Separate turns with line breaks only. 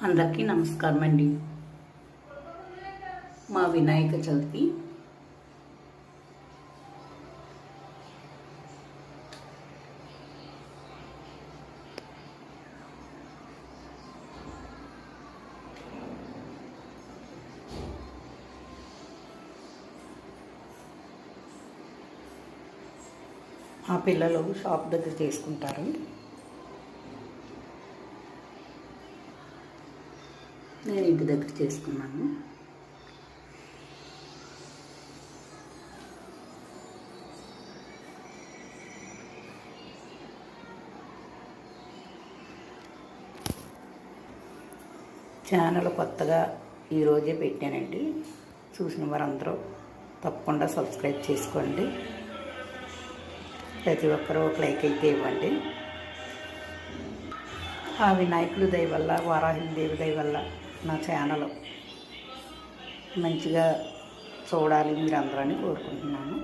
అందరికీ నమస్కారం అండి. మా వినాయక చవితి మా పిల్లలు షాప్ దగ్గర చేసుకుంటారు. నేను ఇంటి దగ్గర చేసుకున్నాను. ఛానల్ కొత్తగా ఈరోజే పెట్టానండి. చూసిన వారందరూ తప్పకుండా సబ్స్క్రైబ్ చేసుకోండి. ప్రతి ఒక్కరూ ఒక లైక్ అయితే ఇవ్వండి. ఆ వినాయకుడి దయ వల్ల, వారాహిదేవి దయ వల్ల నా ఛానల్ మంచిగా చూడాలి మీరందరూ అని కోరుకుంటున్నాను.